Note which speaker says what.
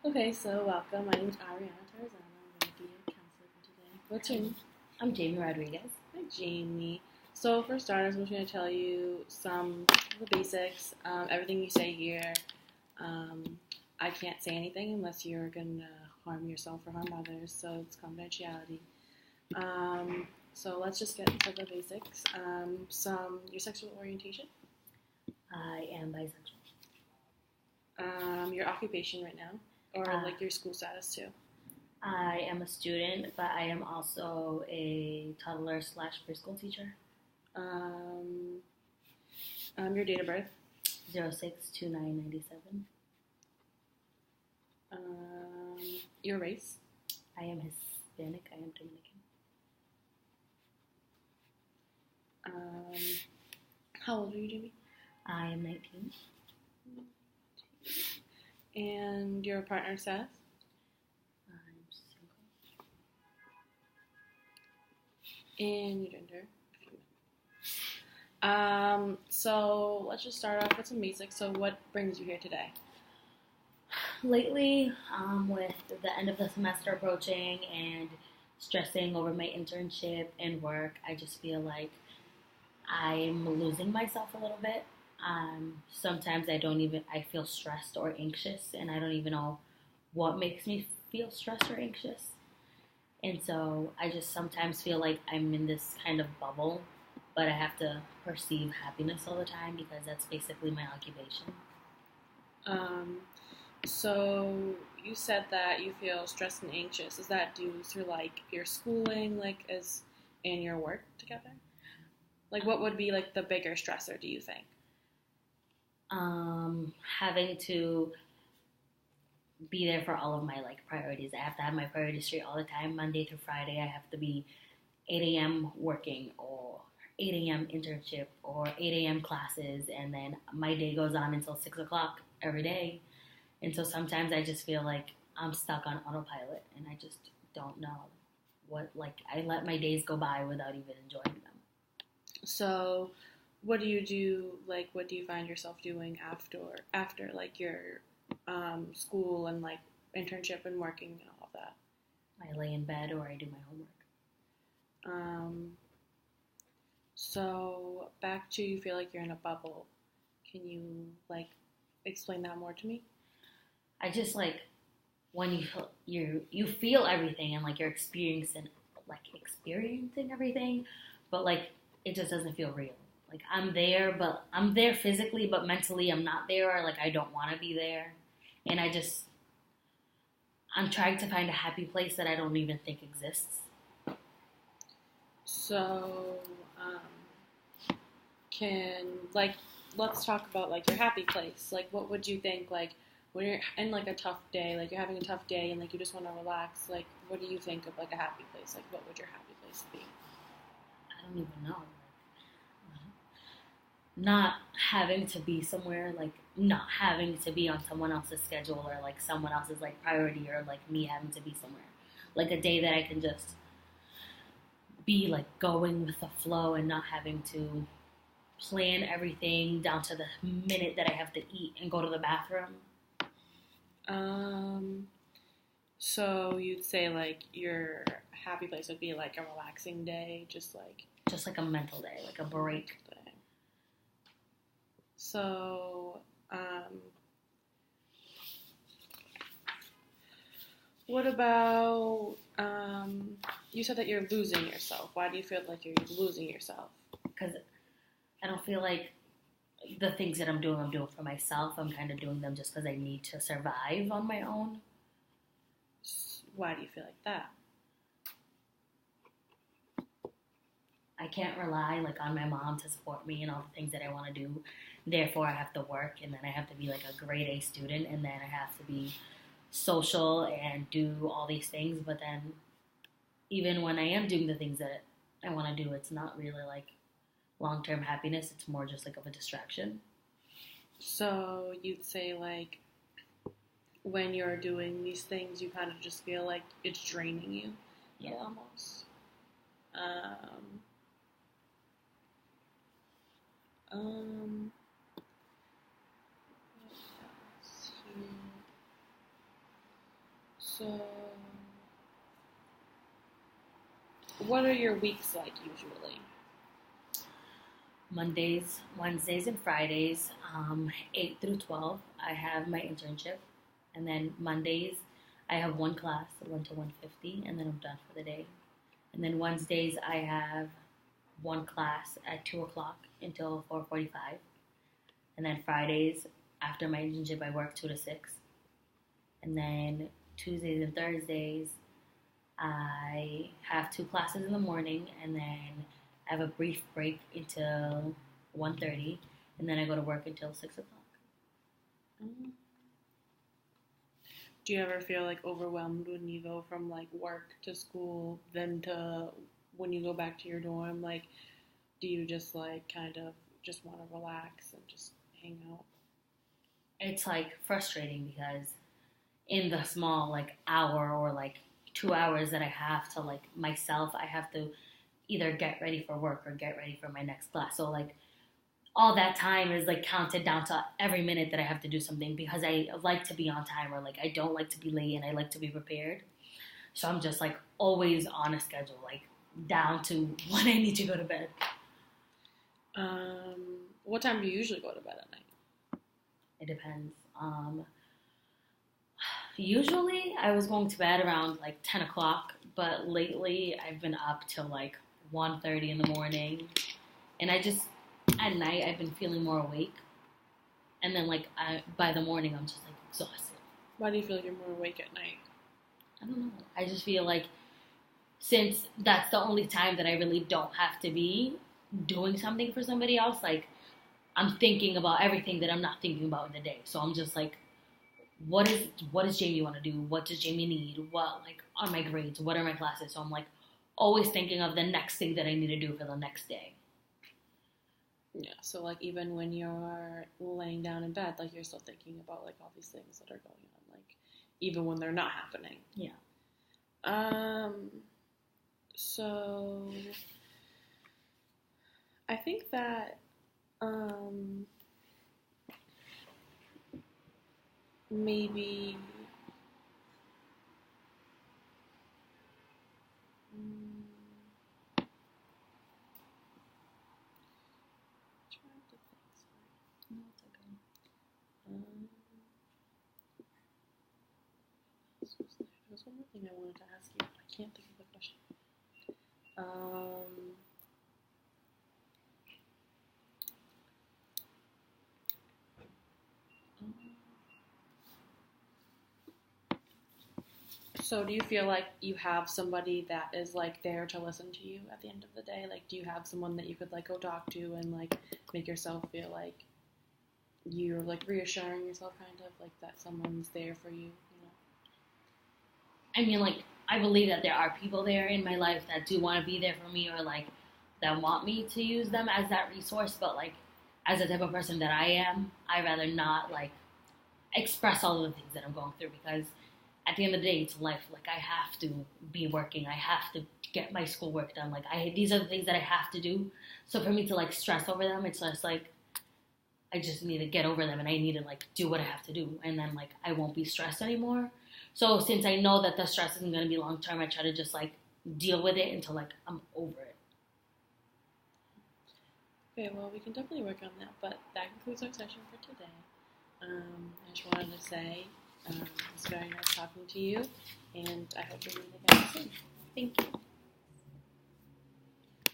Speaker 1: Okay, so welcome. My name's Ariana Tarzana. I'm going to be your counselor for today. What's your name?
Speaker 2: I'm Jamie Rodriguez.
Speaker 1: Hi, Jamie. So, for starters, I'm just going to tell you some of the basics. Everything you say here, um, I can't say anything unless you're going to harm yourself or harm others, so it's confidentiality. So, let's just get into the basics. Your sexual orientation,
Speaker 2: I am bisexual.
Speaker 1: your occupation right now, or like your school status too.
Speaker 2: I am a student, but I am also a toddler / preschool teacher.
Speaker 1: Your date of birth.
Speaker 2: 062997.
Speaker 1: Your race.
Speaker 2: I am Hispanic. I am Dominican.
Speaker 1: How old are you, Jamie?
Speaker 2: I am 19.
Speaker 1: And your partner status?
Speaker 2: I'm single.
Speaker 1: And your gender? So let's just start off with some basics. So what brings you here today?
Speaker 2: Lately, with the end of the semester approaching and stressing over my internship and work, I just feel like I'm losing myself a little bit. Sometimes I feel stressed or anxious, and I don't even know what makes me feel stressed or anxious. And so I just sometimes feel like I'm in this kind of bubble, but I have to perceive happiness all the time because that's basically my occupation.
Speaker 1: So you said that you feel stressed and anxious. Is that due to like your schooling, and your work together? Like, what would be like the bigger stressor? Do you think?
Speaker 2: Having to be there for all of my priorities. I have to have my priorities straight all the time. Monday through Friday, I have to be 8 a.m. working or 8 a.m. internship or 8 a.m. classes, and then my day goes on until 6 o'clock every day. And so sometimes I just feel like I'm stuck on autopilot, and I just don't know I let my days go by without even enjoying them.
Speaker 1: So, what do you do? Like, what do you find yourself doing after like your school and like internship and working and all of that?
Speaker 2: I lay in bed or I do my homework.
Speaker 1: So back to you feel like you're in a bubble. Can you like explain that more to me?
Speaker 2: I just when you feel everything and you're experiencing everything, but it just doesn't feel real. I'm there physically, but mentally I'm not there, or I don't want to be there, and I'm trying to find a happy place that I don't even think exists.
Speaker 1: So, let's talk about your happy place. What would you think when you're in a tough day, you're having a tough day and you just want to relax? What do you think of a happy place? What would your happy place be?
Speaker 2: I don't even know. Not having to be somewhere, not having to be on someone else's schedule or someone else's priority, or me having to be somewhere. A day that I can just be going with the flow and not having to plan everything down to the minute that I have to eat and go to the bathroom.
Speaker 1: So you'd say your happy place would be a relaxing day, just
Speaker 2: a mental day, a break.
Speaker 1: So, what about, you said that you're losing yourself. Why do you feel like you're losing yourself?
Speaker 2: Because I don't feel like the things that I'm doing for myself. I'm kind of doing them just because I need to survive on my own.
Speaker 1: Why do you feel like that?
Speaker 2: I can't rely on my mom to support me and all the things that I want to do. Therefore, I have to work, and then I have to be a grade A student, and then I have to be social and do all these things. But then, even when I am doing the things that I want to do, it's not really long-term happiness. It's more just of a distraction.
Speaker 1: So you'd say when you're doing these things, you kind of just feel like it's draining you.
Speaker 2: Yeah,
Speaker 1: almost. So, what are your weeks like usually?
Speaker 2: Mondays, Wednesdays, and Fridays, 8 through 12, I have my internship. And then Mondays, I have one class, 1 to 150, and then I'm done for the day. And then Wednesdays, I have one class at 2 o'clock until 4:45. And then Fridays, after my internship, I work 2 to 6. And then Tuesdays and Thursdays, I have 2 classes in the morning, and then I have a brief break until 1:30, and then I go to work until 6 o'clock.
Speaker 1: Mm. Do you ever feel like overwhelmed when you go from like work to school, then to when you go back to your dorm? Like, do you just like kind of just want to relax and just hang out?
Speaker 2: It's like frustrating because in the small like hour or like 2 hours that I have to like myself, I have to either get ready for work or get ready for my next class. So like all that time is like counted down to every minute that I have to do something because I like to be on time or like I don't like to be late and I like to be prepared. So I'm just like always on a schedule, like down to when I need to go to bed.
Speaker 1: What time do you usually go to bed at night?
Speaker 2: It depends. Usually I was going to bed around like 10 o'clock, but lately I've been up till like 1:30 in the morning. And at night I've been feeling more awake. And then like by the morning I'm just like exhausted.
Speaker 1: Why do you feel like you're more awake at night?
Speaker 2: I don't know. I just feel like since that's the only time that I really don't have to be doing something for somebody else, like I'm thinking about everything that I'm not thinking about in the day. So I'm just like, what does Jamie want to do? What does Jamie need? What like are my grades? What are my classes? So I'm like always thinking of the next thing that I need to do for the next day.
Speaker 1: Yeah, so like even when you're laying down in bed, like you're still thinking about like all these things that are going on, like even when they're not happening.
Speaker 2: Yeah.
Speaker 1: So I think that maybe trying to think, sorry.
Speaker 2: No, it's okay.
Speaker 1: There was one more thing I wanted to ask you, but I can't think of the question. So do you feel like you have somebody that is like there to listen to you at the end of the day? Like, do you have someone that you could like go talk to and like make yourself feel like you're like reassuring yourself, kind of like that someone's there for you?
Speaker 2: I mean, like, I believe that there are people there in my life that do want to be there for me or, like, that want me to use them as that resource. But, like, as the type of person that I am, I rather not, like, express all of the things that I'm going through because at the end of the day, it's life. Like, I have to be working. I have to get my schoolwork done. Like, these are the things that I have to do. So for me to, like, stress over them, it's just, like, I just need to get over them and I need to, like, do what I have to do. And then, like, I won't be stressed anymore. So since I know that the stress isn't going to be long term, I try to just like deal with it until like I'm over it.
Speaker 1: Okay, well, we can definitely work on that. But that concludes our session for today. I just wanted to say it's very nice talking to you, and I hope we meet again soon. Thank you.